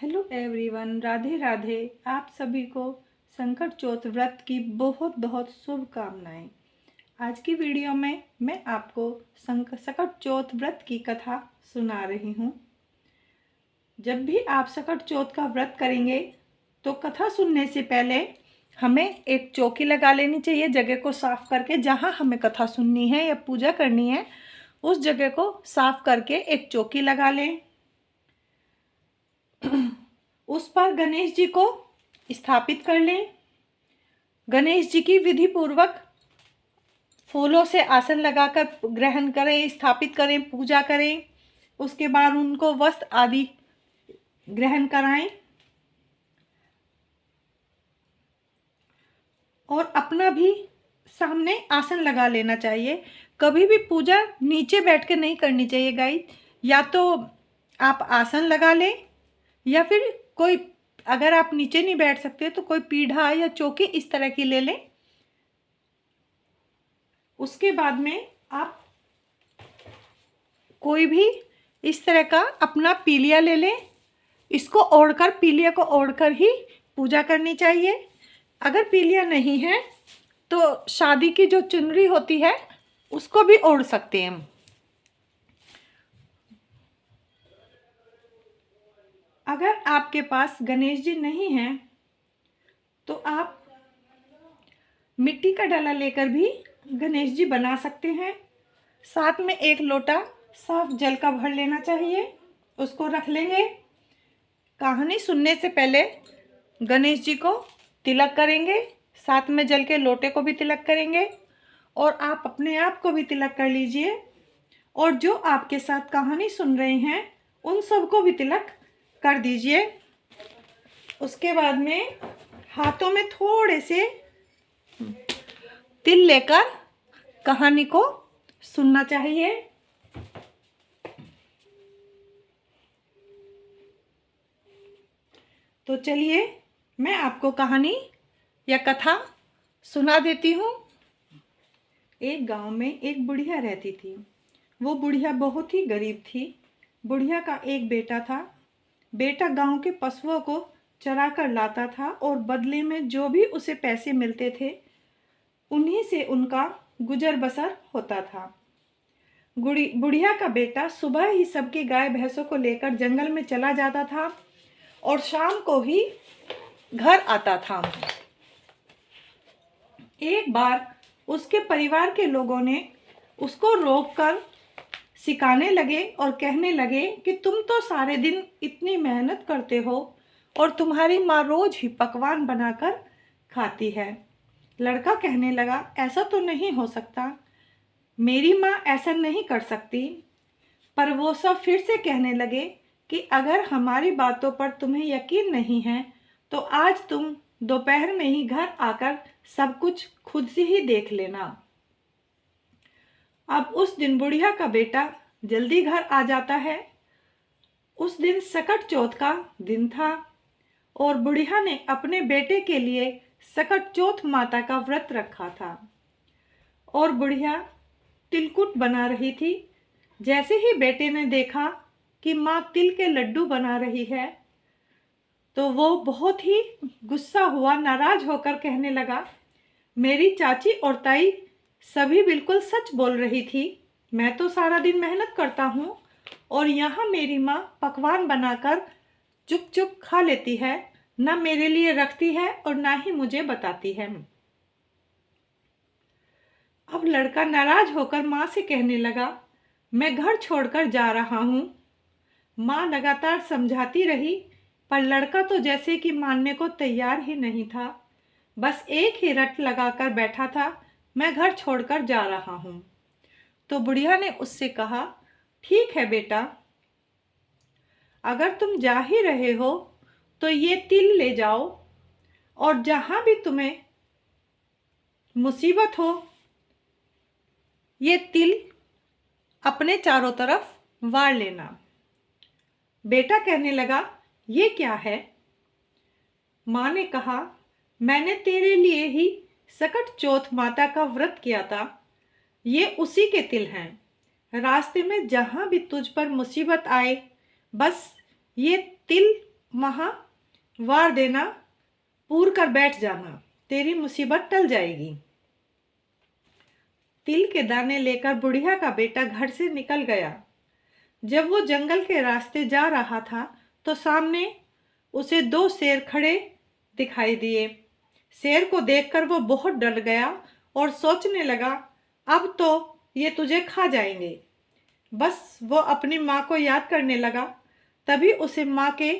Hello everyone, Radhe Radhe. आप सभी को संकट चौथ व्रत की बहुत बहुत शुभकामनाएं। आज की वीडियो में मैं आपको संकट चौथ व्रत की कथा सुना रही हूँ। जब भी आप संकट चौथ का व्रत करेंगे तो कथा सुनने से पहले हमें एक चौकी लगा लेनी चाहिए। जगह को साफ करके, जहाँ हमें कथा सुननी है या पूजा करनी है उस जगह को साफ करके एक चौकी लगा लें। उस पर गणेश जी को स्थापित कर लें। गणेश जी की विधि पूर्वक फूलों से आसन लगाकर ग्रहण करें, स्थापित करें, पूजा करें। उसके बाद उनको वस्त्र आदि ग्रहण कराएं और अपना भी सामने आसन लगा लेना चाहिए। कभी भी पूजा नीचे बैठ के नहीं करनी चाहिए गाइस। या तो आप आसन लगा लें या फिर कोई, अगर आप नीचे नहीं बैठ सकते तो कोई पीढ़ा या चौकी इस तरह की ले लें। उसके बाद में आप कोई भी इस तरह का अपना पीलिया ले लें। इसको ओढ़कर, पीलिया को ओढ़कर ही पूजा करनी चाहिए। अगर पीलिया नहीं है तो शादी की जो चुनरी होती है उसको भी ओढ़ सकते हैं हम। अगर आपके पास गणेश जी नहीं हैं तो आप मिट्टी का डला लेकर भी गणेश जी बना सकते हैं। साथ में एक लोटा साफ जल का भर लेना चाहिए, उसको रख लेंगे। कहानी सुनने से पहले गणेश जी को तिलक करेंगे, साथ में जल के लोटे को भी तिलक करेंगे और आप अपने आप को भी तिलक कर लीजिए। और जो आपके साथ कहानी सुन रहे हैं उन सबको भी तिलक कर दीजिए। उसके बाद में हाथों में थोड़े से तिल लेकर कहानी को सुनना चाहिए। तो चलिए मैं आपको कहानी या कथा सुना देती हूँ। एक गांव में एक बुढ़िया रहती थी। वो बुढ़िया बहुत ही गरीब थी। बुढ़िया का एक बेटा था। बेटा गांव के पशुओं को चरा कर लाता था और बदले में जो भी उसे पैसे मिलते थे उन्हीं से उनका गुजर बसर होता था। बुढ़िया का बेटा सुबह ही सबकी गाय भैंसों को लेकर जंगल में चला जाता था और शाम को ही घर आता था। एक बार उसके परिवार के लोगों ने उसको रोककर सिखाने लगे और कहने लगे कि तुम तो सारे दिन इतनी मेहनत करते हो और तुम्हारी माँ रोज ही पकवान बनाकर खाती है। लड़का कहने लगा, ऐसा तो नहीं हो सकता, मेरी माँ ऐसा नहीं कर सकती। पर वो सब फिर से कहने लगे कि अगर हमारी बातों पर तुम्हें यकीन नहीं है तो आज तुम दोपहर में ही घर आकर सब कुछ खुद से ही देख लेना। अब उस दिन बुढ़िया का बेटा जल्दी घर आ जाता है। उस दिन सकट चौथ का दिन था और बुढ़िया ने अपने बेटे के लिए सकट चौथ माता का व्रत रखा था और बुढ़िया तिलकुट बना रही थी। जैसे ही बेटे ने देखा कि माँ तिल के लड्डू बना रही है तो वो बहुत ही गुस्सा हुआ, नाराज होकर कहने लगा, मेरी चाची और ताई सभी बिल्कुल सच बोल रही थी। मैं तो सारा दिन मेहनत करता हूँ और यहाँ मेरी माँ पकवान बनाकर चुप चुप खा लेती है, ना मेरे लिए रखती है और ना ही मुझे बताती है। अब लड़का नाराज होकर माँ से कहने लगा, मैं घर छोड़कर जा रहा हूँ। माँ लगातार समझाती रही पर लड़का तो जैसे कि मानने को तैयार ही नहीं था। बस एक ही रट लगाकर बैठा था, मैं घर छोड़कर जा रहा हूँ। तो बुढ़िया ने उससे कहा, ठीक है बेटा, अगर तुम जा ही रहे हो तो ये तिल ले जाओ और जहाँ भी तुम्हें मुसीबत हो ये तिल अपने चारों तरफ वार लेना। बेटा कहने लगा, ये क्या है? माँ ने कहा, मैंने तेरे लिए ही सकट चौथ माता का व्रत किया था, ये उसी के तिल हैं। रास्ते में जहाँ भी तुझ पर मुसीबत आए बस ये तिल वहाँ वार देना, पूर कर बैठ जाना, तेरी मुसीबत टल जाएगी। तिल के दाने लेकर बुढ़िया का बेटा घर से निकल गया। जब वो जंगल के रास्ते जा रहा था तो सामने उसे दो शेर खड़े दिखाई दिए। शेर को देखकर वो बहुत डर गया और सोचने लगा, अब तो ये तुझे खा जाएंगे। बस वो अपनी माँ को याद करने लगा। तभी उसे माँ के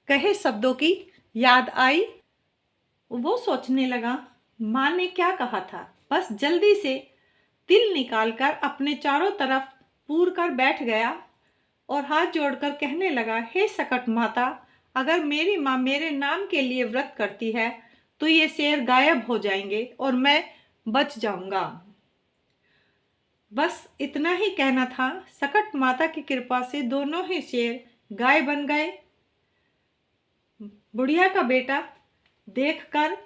कहे शब्दों की याद आई। वो सोचने लगा, माँ ने क्या कहा था। बस जल्दी से तिल निकालकर अपने चारों तरफ पूर कर बैठ गया और हाथ जोड़कर कहने लगा, हे सकट माता, अगर मेरी माँ मेरे नाम के लिए व्रत करती है तो ये शेर गायब हो जाएंगे और मैं बच जाऊंगा। बस इतना ही कहना था। सकट माता की कृपा से दोनों ही शेर गाय बन गए। बुढ़िया का बेटा देखकर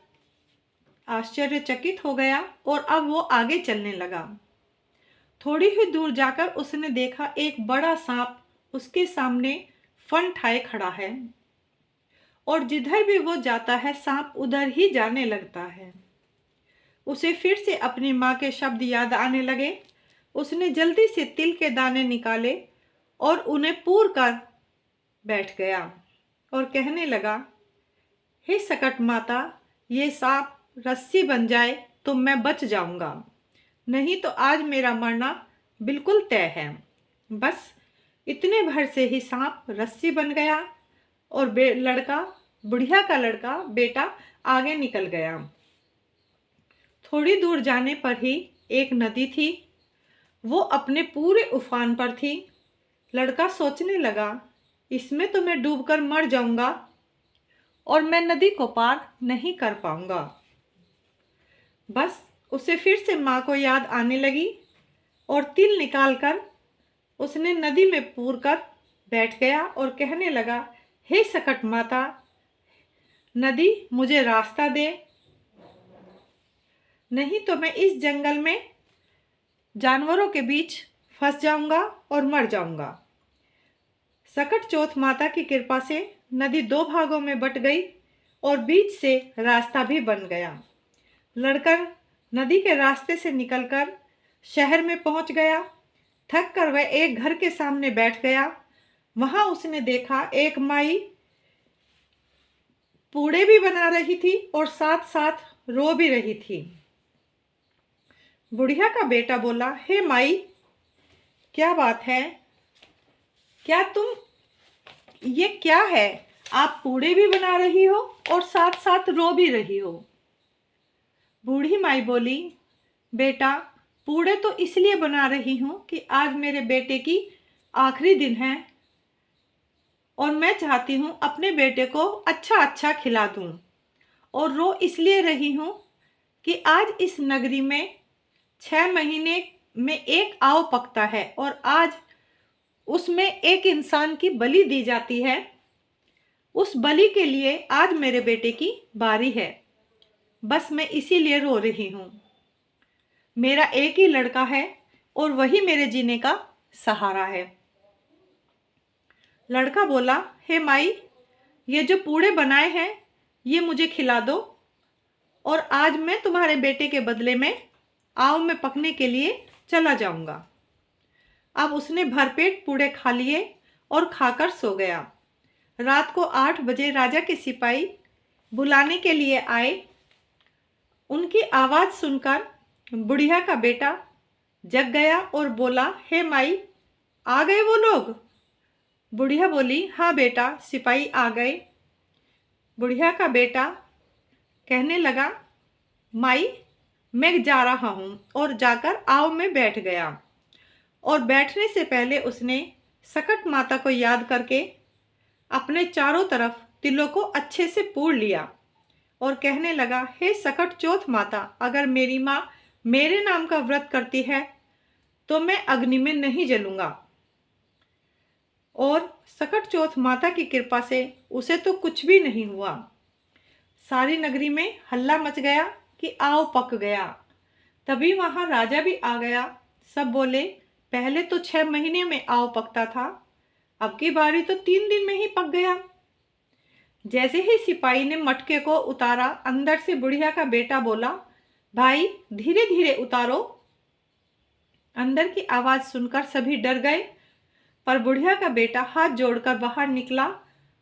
आश्चर्यचकित हो गया और अब वो आगे चलने लगा। थोड़ी ही दूर जाकर उसने देखा एक बड़ा सांप उसके सामने फन ठाए खड़ा है और जिधर भी वो जाता है सांप उधर ही जाने लगता है। उसे फिर से अपनी माँ के शब्द याद आने लगे। उसने जल्दी से तिल के दाने निकाले और उन्हें पूर कर बैठ गया और कहने लगा, हे सकट माता, ये सांप रस्सी बन जाए तो मैं बच जाऊंगा, नहीं तो आज मेरा मरना बिल्कुल तय है। बस इतने भर से ही सांप रस्सी बन गया और बुढ़िया का लड़का बेटा आगे निकल गया। थोड़ी दूर जाने पर ही एक नदी थी। वो अपने पूरे उफान पर थी। लड़का सोचने लगा, इसमें तो मैं डूबकर मर जाऊंगा और मैं नदी को पार नहीं कर पाऊंगा। बस उसे फिर से माँ को याद आने लगी और तिल निकालकर उसने नदी में पूर कर बैठ गया और कहने लगा, हे सकट माता, नदी मुझे रास्ता दे, नहीं तो मैं इस जंगल में जानवरों के बीच फंस जाऊंगा और मर जाऊंगा। सकट चौथ माता की कृपा से नदी दो भागों में बट गई और बीच से रास्ता भी बन गया। लड़का नदी के रास्ते से निकलकर शहर में पहुंच गया। थक कर वह एक घर के सामने बैठ गया। वहां उसने देखा एक माई पूड़े भी बना रही थी और साथ साथ रो भी रही थी। बुढ़िया का बेटा बोला, हे माई, क्या बात है? क्या तुम ये क्या है? आप पूड़े भी बना रही हो और साथ साथ रो भी रही हो। बूढ़ी माई बोली, बेटा, पूड़े तो इसलिए बना रही हूं कि आज मेरे बेटे की आखिरी दिन है और मैं चाहती हूं अपने बेटे को अच्छा अच्छा खिला दूं। और रो इसलिए रही हूं कि आज इस नगरी में 6 महीने में एक आव पकता है और आज उसमें एक इंसान की बलि दी जाती है। उस बलि के लिए आज मेरे बेटे की बारी है। बस मैं इसीलिए रो रही हूं। मेरा एक ही लड़का है और वही मेरे जीने का सहारा है। लड़का बोला, हे माई, ये जो पूड़े बनाए हैं ये मुझे खिला दो और आज मैं तुम्हारे बेटे के बदले में आव में पकने के लिए चला जाऊंगा। अब उसने भरपेट पूड़े खा लिए और खाकर सो गया। रात को 8 बजे राजा के सिपाही बुलाने के लिए आए। उनकी आवाज सुनकर बुढ़िया का बेटा जग गया और बोला, हे माई, आ गए वो लोग? बुढ़िया बोली, हाँ बेटा, सिपाही आ गए। बुढ़िया का बेटा कहने लगा, माई, मैं जा रहा हूँ, और जाकर आव में बैठ गया। और बैठने से पहले उसने सकट माता को याद करके अपने चारों तरफ तिलों को अच्छे से पूर लिया और कहने लगा, हे सकट चौथ माता, अगर मेरी माँ मेरे नाम का व्रत करती है तो मैं अग्नि में नहीं जलूंगा। और सकट चौथ माता की कृपा से उसे तो कुछ भी नहीं हुआ। सारी नगरी में हल्ला मच गया कि आव पक गया। तभी वहां राजा भी आ गया। सब बोले, पहले तो 6 महीने में आव पकता था, अब की बारी तो 3 दिन में ही पक गया। जैसे ही सिपाही ने मटके को उतारा, अंदर से बुढ़िया का बेटा बोला, भाई धीरे धीरे उतारो। अंदर की आवाज सुनकर सभी डर गए, पर बुढ़िया का बेटा हाथ जोड़कर बाहर निकला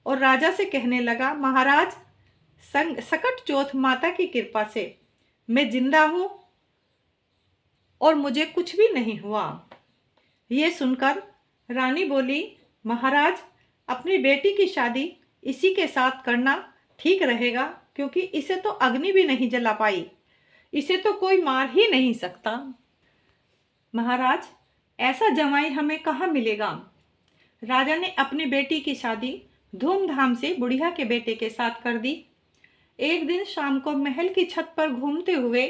और राजा से कहने लगा, महाराज, सकट चौथ माता की कृपा से मैं जिंदा हूं और मुझे कुछ भी नहीं हुआ। ये सुनकर रानी बोली, महाराज, अपनी बेटी की शादी इसी के साथ करना ठीक रहेगा, क्योंकि इसे तो अग्नि भी नहीं जला पाई, इसे तो कोई मार ही नहीं सकता। महाराज, ऐसा जमाई हमें कहाँ मिलेगा। राजा ने अपनी बेटी की शादी धूमधाम से बुढ़िया के बेटे के साथ कर दी। एक दिन शाम को महल की छत पर घूमते हुए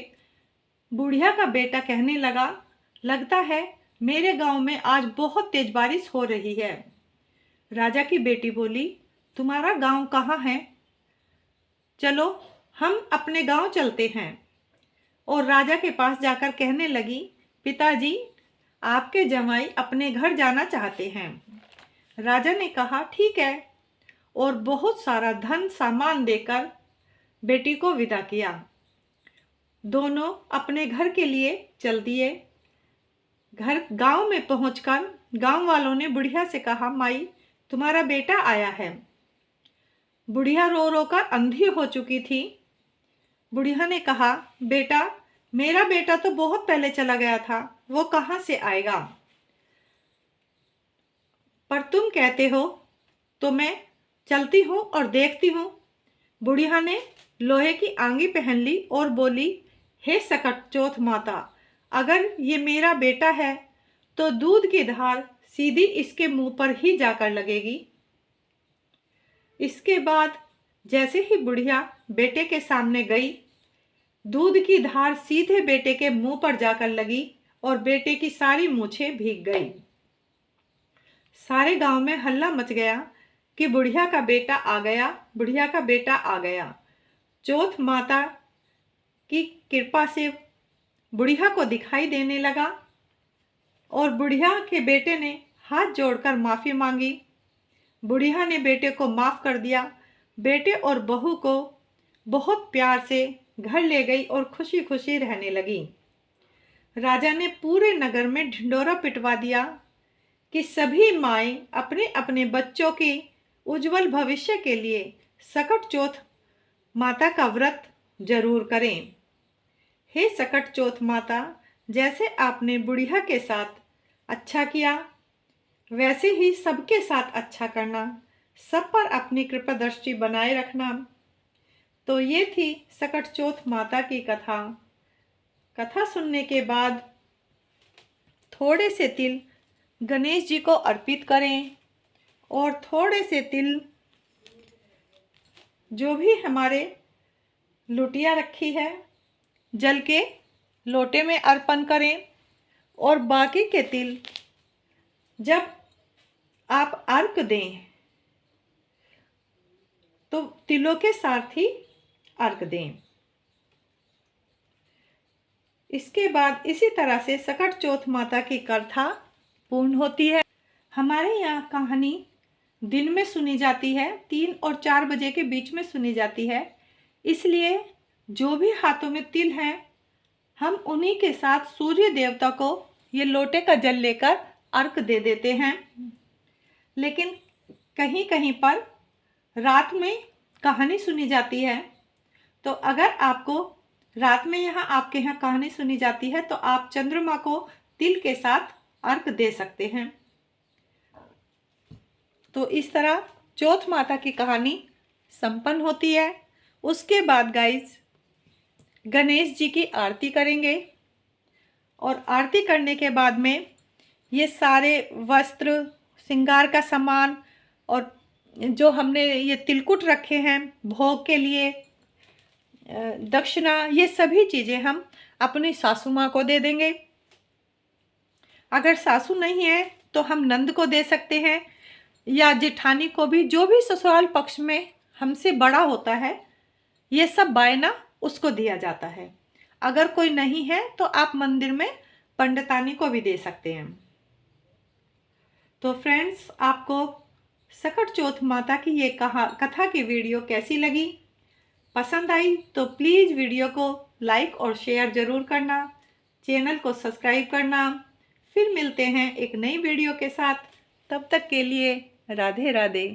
बुढ़िया का बेटा कहने लगा, लगता है मेरे गांव में आज बहुत तेज बारिश हो रही है। राजा की बेटी बोली, तुम्हारा गांव कहाँ है? चलो हम अपने गांव चलते हैं। और राजा के पास जाकर कहने लगी, पिताजी, आपके जमाई अपने घर जाना चाहते हैं। राजा ने कहा, ठीक है, और बहुत सारा धन सामान देकर बेटी को विदा किया। दोनों अपने घर के लिए चल दिए। गांव में पहुंचकर गांव वालों ने बुढ़िया से कहा, माई, तुम्हारा बेटा आया है। बुढ़िया रो रो कर अंधी हो चुकी थी। बुढ़िया ने कहा, बेटा, मेरा बेटा तो बहुत पहले चला गया था, वो कहाँ से आएगा? पर तुम कहते हो तो मैं चलती हूँ और देखती हूँ। बुढ़िया ने लोहे की आंगी पहन ली और बोली, हे सकट चौथ माता, अगर ये मेरा बेटा है तो दूध की धार सीधी इसके मुंह पर ही जाकर लगेगी। इसके बाद जैसे ही बुढ़िया बेटे के सामने गई, दूध की धार सीधे बेटे के मुंह पर जाकर लगी और बेटे की सारी मूछें भीग गई। सारे गांव में हल्ला मच गया कि बुढ़िया का बेटा आ गया, बुढ़िया का बेटा आ गया। चौथ माता की कृपा से बुढ़िया को दिखाई देने लगा और बुढ़िया के बेटे ने हाथ जोड़कर माफी मांगी। बुढ़िया ने बेटे को माफ कर दिया। बेटे और बहू को बहुत प्यार से घर ले गई और खुशी खुशी रहने लगी। राजा ने पूरे नगर में ढिंडोरा पिटवा दिया कि सभी माएँ अपने अपने बच्चों के उज्जवल भविष्य के लिए सकट चौथ माता का व्रत जरूर करें। हे सकट चौथ माता, जैसे आपने बुढ़िया के साथ अच्छा किया, वैसे ही सबके साथ अच्छा करना, सब पर अपनी कृपा दृष्टि बनाए रखना। तो ये थी सकट चौथ माता की कथा। कथा सुनने के बाद थोड़े से तिल गणेश जी को अर्पित करें और थोड़े से तिल जो भी हमारे लुटिया रखी है जल के लोटे में अर्पण करें। और बाकी के तिल जब आप अर्घ दें तो तिलों के साथ ही अर्घ दें। इसके बाद इसी तरह से सकट चौथ माता की कथा पूर्ण होती है। हमारे यहाँ कहानी दिन में सुनी जाती है, 3 और 4 बजे के बीच में सुनी जाती है। इसलिए जो भी हाथों में तिल हैं, हम उन्हीं के साथ सूर्य देवता को ये लोटे का जल लेकर अर्घ दे देते हैं। लेकिन कहीं कहीं पर रात में कहानी सुनी जाती है, तो अगर आपको रात में यहाँ आपके यहाँ कहानी सुनी जाती है तो आप चंद्रमा को तिल के साथ अर्घ दे सकते हैं। तो इस तरह चौथ माता की कहानी संपन्न होती है। उसके बाद गाइस गणेश जी की आरती करेंगे और आरती करने के बाद में ये सारे वस्त्र, श्रृंगार का सामान और जो हमने ये तिलकुट रखे हैं भोग के लिए, दक्षिणा, ये सभी चीज़ें हम अपनी सासू माँ को दे देंगे। अगर सासू नहीं है तो हम नंद को दे सकते हैं या जेठानी को भी, जो भी ससुराल पक्ष में हमसे बड़ा होता है, ये सब बायना उसको दिया जाता है। अगर कोई नहीं है तो आप मंदिर में पंडितानी को भी दे सकते हैं। तो फ्रेंड्स, आपको सकट चौथ माता की ये कथा की वीडियो कैसी लगी? पसंद आई तो प्लीज़ वीडियो को लाइक और शेयर ज़रूर करना, चैनल को सब्सक्राइब करना। फिर मिलते हैं एक नई वीडियो के साथ। तब तक के लिए राधे राधे।